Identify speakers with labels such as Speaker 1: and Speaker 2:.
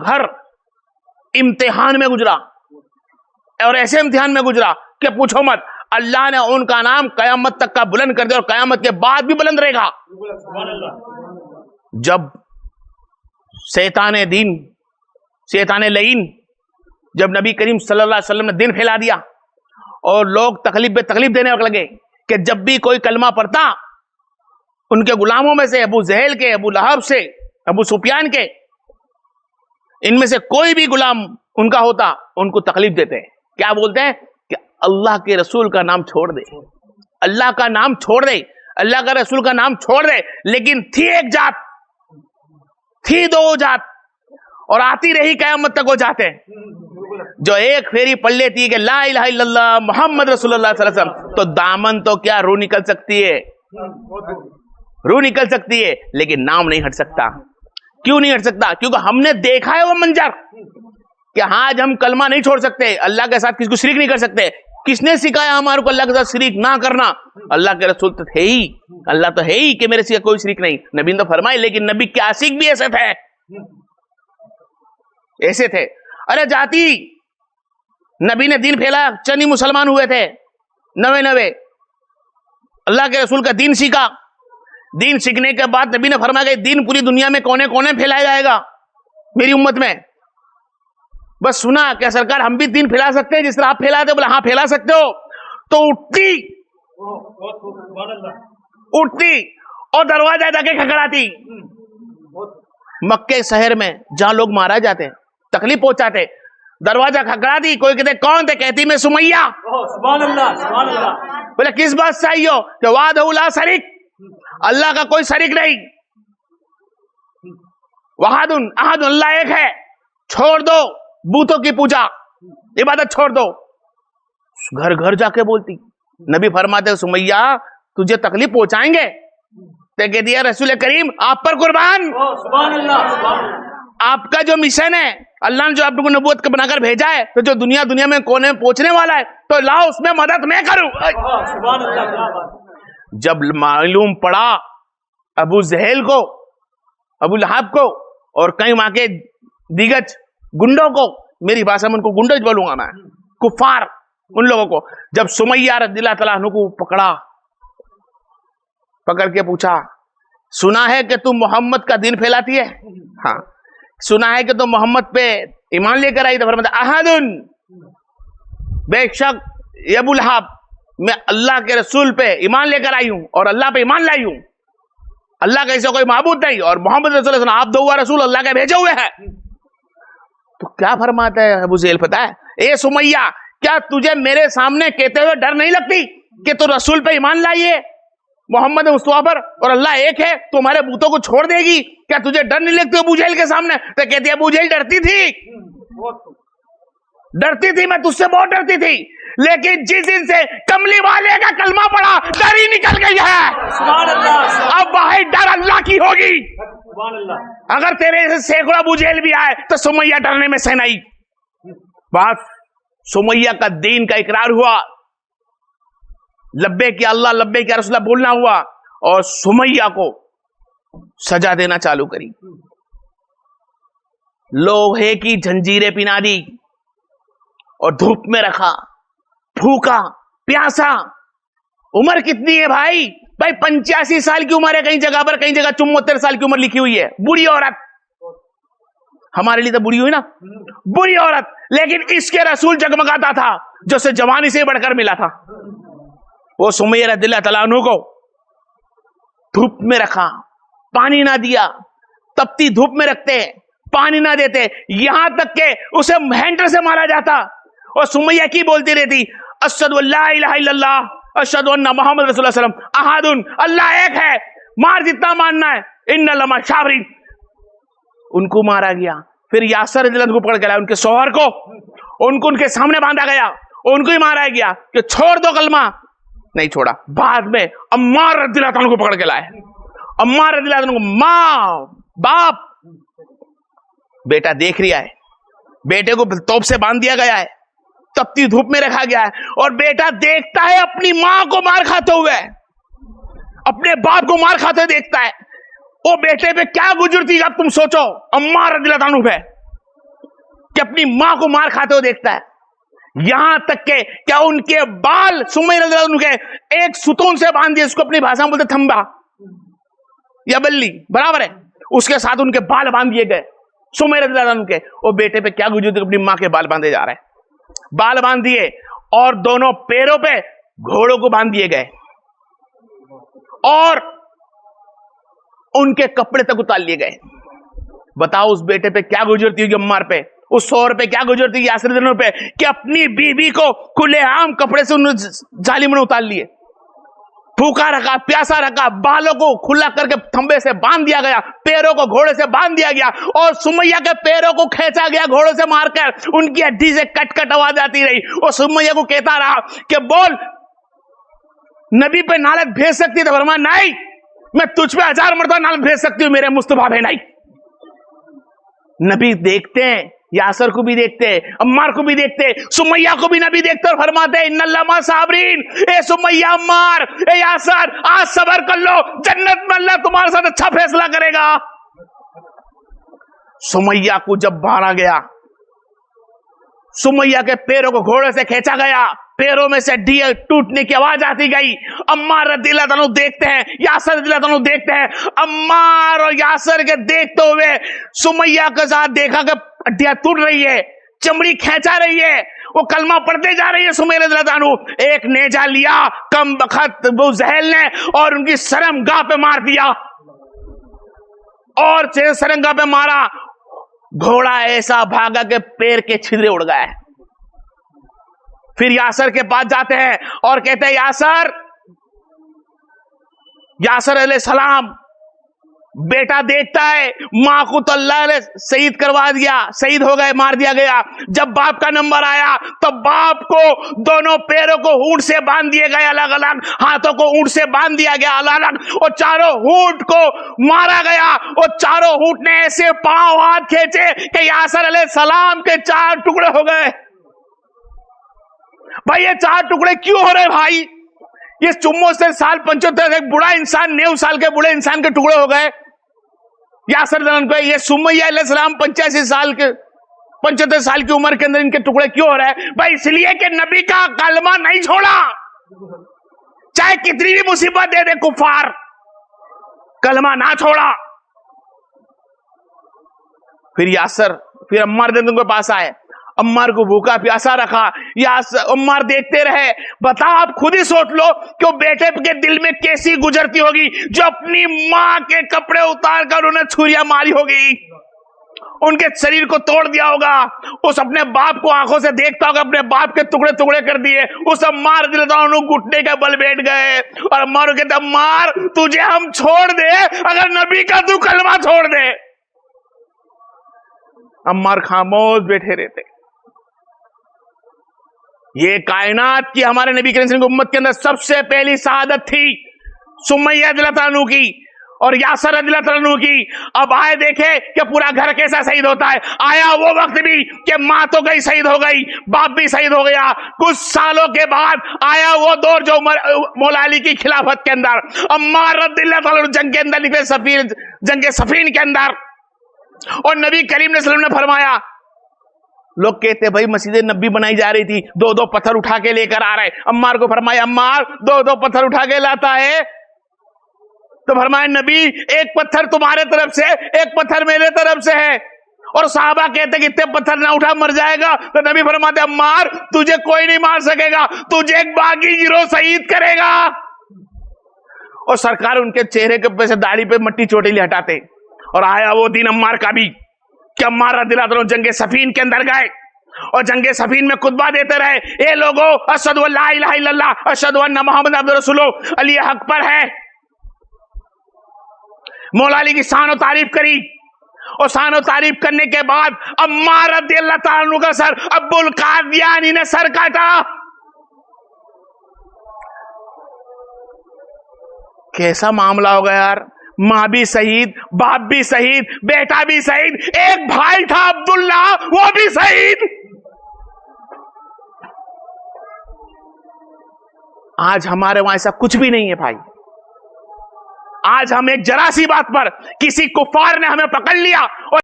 Speaker 1: گھر امتحان میں گزرا, اور ایسے امتحان میں گزرا کہ پوچھو مت. اللہ نے ان کا نام قیامت تک کا بلند کر دیا, اور قیامت کے بعد بھی بلند رہے گا. جب شیطان دین, شیطان لعین, جب نبی کریم صلی اللہ علیہ وسلم نے دین پھیلا دیا اور لوگ تکلیف پہ تکلیف دینے لگے کہ جب بھی کوئی کلمہ پڑھتا, ان کے غلاموں میں سے ابو جہل کے, ابو لہب سے, ابو سفیان کے, ان میں سے کوئی بھی غلام ان کا ہوتا, ان کو تکلیف دیتے. کیا بولتے ہیں کہ اللہ کے رسول کا نام چھوڑ دے, اللہ کا نام چھوڑ دے, اللہ کا رسول کا نام چھوڑ دے. لیکن تھی ایک جات, تھی دو جات, اور آتی رہی قیامت تک وہ جاتے جو ایک پھیری پڑھ لیتی ہے کہ لا الہ الا اللہ محمد رسول اللہ صلی اللہ علیہ وسلم, تو دامن تو کیا روح نکل سکتی ہے, روح نکل سکتی ہے, لیکن نام نہیں ہٹ سکتا. کیوں نہیں ہٹ سکتا؟ کیونکہ ہم نے دیکھا ہے وہ منظر کہ آج ہم کلمہ نہیں چھوڑ سکتے, اللہ کے ساتھ کسی کو شریک نہیں کر سکتے. کس نے سکھایا ہمارے کو اللہ کے ساتھ شریک نہ کرنا؟ اللہ کے رسول تو تھے ہی, اللہ تو ہے ہی کہ میرے سے کوئی شریک نہیں. نبی نے تو فرمائی, لیکن نبی کے عاشق بھی ایسے تھے, ایسے تھے. ارے جاتی نبی نے دین پھیلا, چند ہی مسلمان ہوئے تھے, 99. اللہ کے رسول کا دین سیکھا. دین سیکھنے کے بعد نبی نے فرمایا کہ دین پوری دنیا میں کونے کونے پھیلایا جائے گا میری امت میں. بس سنا کہ سرکار ہم بھی دین پھیلا سکتے ہیں جس طرح آپ پھیلاتے, بولے ہاں پھیلا سکتے ہو. تو اٹھتی اور دروازہ جا کے کھکھڑاتی. مکے شہر میں جہاں لوگ مارا جاتے, تکلیف پہنچاتے, دروازہ کھکھڑاتی. کوئی کہتے کون تھے؟ کہتی میں سمیہ. بولے کس بات سے آئی ہو؟ کہ وحدہ لا شریک, اللہ کا کوئی شریک نہیں, واحد احد, اللہ ایک ہے, چھوڑ دو بتوں کی پوجا, عبادت چھوڑ دو. گھر گھر جا کے بولتی. نبی فرماتے سمیہ تجھے تکلیف پہنچائیں گے, تو کہہ دیا رسول کریم آپ پر قربان, آپ کا جو مشن ہے, اللہ نے جو آپ کو نبوت بنا کر بھیجا ہے, تو جو دنیا میں کونے میں پہنچنے والا ہے, تو لاؤ اس میں مدد میں کروں. جب معلوم پڑا ابو جہل کو, ابو لہب کو, اور کئی وہاں کے دیگر گنڈوں کو, میری بھاشا میں ان کو گنڈے بولوں گا میں, کفار, ان لوگوں کو, جب سمیہ رضی اللہ تعالیٰ عنہ کو پکڑا, پکڑ کے پوچھا سنا ہے کہ تم محمد کا دین پھیلاتی ہے؟ ہاں. سنا ہے کہ تم محمد پہ ایمان لے کر آئی؟ تو فرمایا احدن, بے شک ابو لہب میں اللہ کے رسول پہ ایمان لے کر آئی ہوں اور اللہ پہ ایمان لائی ہوں, اللہ کا ایسا کوئی معبود نہیں, اور محمد رسول اللہ آپ دو رسول اللہ کے بھیجے ہوئے ہیں. تو کیا فرماتا ہے ابو جہل پتہ ہے, اے سمیہ کیا تجھے میرے سامنے کہتے ہوئے ڈر نہیں لگتی کہ تو رسول پہ ایمان لائیے, محمد مصطفیٰ پر, اور اللہ ایک ہے, تمہارے بتوں کو چھوڑ دے گی, کیا تجھے ڈر نہیں لگتی ابو جہل کے سامنے؟ تو کہتی ہے ابو جہل ڈرتی تھی, میں تجھ سے بہت ڈرتی تھی, لیکن جس دن سے کملی والے کا کلمہ پڑا ڈر ہی نکل گئی ہے. اب بھائی ڈر اللہ کی ہوگی. اگر تیرے سے سینکڑوں ابو جہل بھی آئے تو سمیہ ڈرنے میں سے نہیں. بات سمیہ کا دین کا اقرار ہوا, لبے کی اللہ لبے کی رسول اللہ بولنا ہوا, اور سمیہ کو سزا دینا چالو کری. لوہے کی جھنجیریں پہنا دی اور دھوپ میں رکھا, بھوکا پیاسا. عمر کتنی ہے بھائی؟ 85 سال کی عمر ہے کہیں جگہ پر, کہیں جگہ 74 سال کی عمر لکھی ہوئی ہے. بوڑھی عورت, ہمارے لیے تو بوڑھی ہوئی نا, بوڑھی عورت, لیکن اس کے رسول جگمگاتا تھا جو سے جوانی سے بڑھ کر ملا تھا. وہ سمیہ رضی اللہ تعالیٰ عنہ کو دھوپ میں رکھا, پانی نہ دیا, تپتی دھوپ میں رکھتے, پانی نہ دیتے, یہاں تک کہ اسے ہینڈر سے مارا جاتا, اور سمیہ کی بولتی رہتی اشہد ان لا الہ الا اللہ اشہد ان محمد رسول اللہ صلی اللہ علیہ وسلم احد, اللہ ایک ہے, مار جتنا ماننا ہے, ان لما شابرین. ان کو مارا گیا. پھر یاسر رضی اللہ عنہ کو پکڑ کے لایا, ان کے شوہر کو, ان کو ان کے سامنے باندھا گیا, ان کو ہی مارا گیا کہ چھوڑ دو کلمہ, نہیں چھوڑا. بعد میں عمار رضی اللہ عنہ کو پکڑ کے لائے. عمار رضی اللہ عنہ کو ماں باپ بیٹا دیکھ رہا ہے, بیٹے کو توپ سے باندھ دیا گیا ہے, تپتی دھوپ میں رکھا گیا ہے, اور بیٹا دیکھتا ہے اپنی ماں کو مار کھاتے ہوئے, اپنے باپ کو مار کھاتے دیکھتا ہے. وہ بیٹے پہ کیا گزرتی اب تم سوچو, عمار رضی اللہ عنہ پہ. کہ اپنی ماں کو مار کھاتے ہوئے دیکھتا ہے. یہاں تک کہ کیا ان کے بال سمیہ رضی اللہ عنہ کے ایک ستون سے باندھ دیے, اس کو اپنی بھاشا میں بولتے تھمبا یا بلی برابر ہے, اس کے ساتھ ان کے بال باندھ دیے گئے سمیہ رضی اللہ عنہ کے. وہ بیٹے پہ کیا گزرتی, اپنی ماں کے بال باندھے جا رہے ہیں, بال باندھ دیے اور دونوں پیروں پہ گھوڑوں کو باندھ دیے گئے اور ان کے کپڑے تک اتار لیے گئے. بتاؤ اس بیٹے پہ کیا گزرتی ہوگی عمار پہ, اس شوہر پہ کیا گزرتی ہوگی یاسر رضی اللہ عنہ پہ کہ اپنی بیوی کو کھلے عام کپڑے سے ظالموں نے اتار لیے, بھوکا رکھا, پیاسا رکھا, بالوں کو کھلا کر کے تھمبے سے باندھ دیا گیا, پیروں کو گھوڑے سے باندھ دیا گیا اور سمیہ کے پیروں کو کھینچا گیا گھوڑوں سے مار کر, ان کی ہڈی سے کٹ کٹ آواز آتی رہی. اور سمیہ کو کہتا رہا کہ بول نبی پہ نالت بھیج سکتی ہے؟ فرمایا نہیں, میں تجھ پہ 1000 مرتبہ نالت بھیج سکتی ہوں میرے مصطفیٰ پہ نہیں. نبی دیکھتے ہیں, یاسر کو بھی دیکھتے ہیں, عمار کو بھی دیکھتے ہیں, سمیہ کو بھی نبی دیکھتے اور فرماتے ہیں ان اللہ مع صابرین, اے سمیہ, عمار, اے یاسر, آج صبر کر لو, جنت میں اللہ تمہارے ساتھ اچھا فیصلہ کرے گا. سمیہ کو جب مارا گیا, سمیہ کے پیروں کو گھوڑے سے کھینچا گیا, پیروں میں سے ہڈی ٹوٹنے کی آواز آتی گئی. عمار رضی اللہ عنہ دیکھتے ہیں, یاسر رضی اللہ عنہ دیکھتے ہیں. عمار اور یاسر کے دیکھتے ہوئے سمیہ کے ساتھ دیکھا کہ ہڈیاں ٹوٹ رہی ہے, چمڑی کھینچا رہی ہے, وہ کلمہ پڑھتے جا رہی ہے سمیہ رضی اللہ عنہ. ایک نیزہ لیا کم بخت ابو جہل نے اور ان کی سرمگاہ پہ مار دیا, اور سرمگاہ پہ مارا. گھوڑا ایسا بھاگا کہ پیر کے چھدرے اڑ گئے. پھر یاسر کے پاس جاتے ہیں اور کہتے ہیں یاسر علیہ السلام, بیٹا دیکھتا ہے ماں کو تو اللہ نے شہید کروا دیا, شہید ہو گئے, مار دیا گیا. جب باپ کا نمبر آیا تو باپ کو دونوں پیروں کو اونٹ سے باندھ دیے گئے الگ الگ, ہاتھوں کو اونٹ سے باندھ دیا گیا الگ الگ, اور چاروں اونٹ کو مارا گیا. اور چاروں اونٹ نے ایسے پاؤں ہاتھ کھینچے کہ یاسر علیہ السلام کے 4 ٹکڑے ہو گئے. بھائی یہ 4 ٹکڑے کیوں ہو رہے بھائی؟ یہ 74 سال 75 ایک بڑا انسان 90 سال کے بڑے انسان کے ٹکڑے ہو گئے. یاسر رضی اللہ عنہ, یہ سمیہ علیہ السلام 85 سال کے 75 سال کی عمر کے اندر ان کے ٹکڑے کیوں ہو رہے ہیں؟ بھائی اس لیے کہ نبی کا کلمہ نہیں چھوڑا, چاہے کتنی بھی مصیبت دے دے کفار, کلمہ نہ چھوڑا. پھر عمار رضی اللہ عنہ کے پاس آئے, عمار کو بھوکا پیاسا رکھا. عمار دیکھتے رہے. بتا آپ خود ہی سوچ لو کہ وہ بیٹے کے دل میں کیسی گزرتی ہوگی جو اپنی ماں کے کپڑے اتار کر انہیں چھریاں ماری ہوگی, ان کے شریر کو توڑ دیا ہوگا. اس اپنے باپ کو آنکھوں سے دیکھتا ہوگا, اپنے باپ کے ٹکڑے ٹکڑے کر دیے. اس عمار رضی اللہ عنہ گھٹنے کے بل بیٹھ گئے اور عمار کو کہتے عمار تجھے ہم چھوڑ دے اگر نبی کا تو کلمہ چھوڑ دے. عمار خاموش بیٹھے رہتے. یہ کائنات کی ہمارے نبی کریم صلی اللہ علیہ وسلم کی امت کے اندر سب سے پہلی شہادت تھی سمیہ رضی اللہ عنہ کی اور یاسر رضی اللہ عنہ کی. اب آئے دیکھے کہ پورا گھر کیسا شہید ہوتا ہے. آیا وہ وقت بھی کہ ماں تو گئی شہید ہو گئی, باپ بھی شہید ہو گیا. کچھ سالوں کے بعد آیا وہ دور جو مولا علی کی خلافت کے اندر عمار رضی اللہ عنہ جنگ کے اندر نکلے, جنگ صفین کے اندر, اور نبی کریم صلی اللہ علیہ وسلم نے فرمایا, لوگ کہتے بھائی مسجد نبی بنائی جا رہی تھی, 2 پتھر اٹھا کے لے کر آ رہے. عمار کو فرمایا عمار 2 پتھر اٹھا کے لاتا ہے؟ تو فرمایا نبی ایک پتھر تمہارے طرف سے, ایک پتھر میرے طرف سے ہے. اور صحابہ کہتے کہ اتنے پتھر نہ اٹھا مر جائے گا. تو نبی فرماتے عمار تجھے کوئی نہیں مار سکے گا, تجھے ایک باغی گروہ شہید کرے گا. اور سرکار ان کے چہرے کے اوپر سے داڑھی پہ مٹی چوٹیلی ہٹاتے. اور آیا وہ دن عمار کا بھی کہ عمار رضی اللہ عنہ جنگ صفین کے اندر گئے اور جنگ صفین میں خطبہ دیتے رہے, اے لوگو اشہد ان لا الہ الا اللہ اشہد ان محمد عبد رسول, علی حق پر ہے. مولا علی کی شان و تعریف کری, اور شان و تعریف کرنے کے بعد عمار رضی اللہ تعالیٰ عنہ کا سر ابو القادیانی نے سر کاٹا. کیسا معاملہ ہو گیا یار, ماں بھی شہید, باپ بھی شہید, بیٹا بھی شہید, ایک بھائی تھا عبداللہ وہ بھی شہید. آج ہمارے وہاں ایسا کچھ بھی نہیں ہے بھائی. آج ہم ایک ذرا سی بات پر کسی کفار نے ہمیں پکڑ لیا اور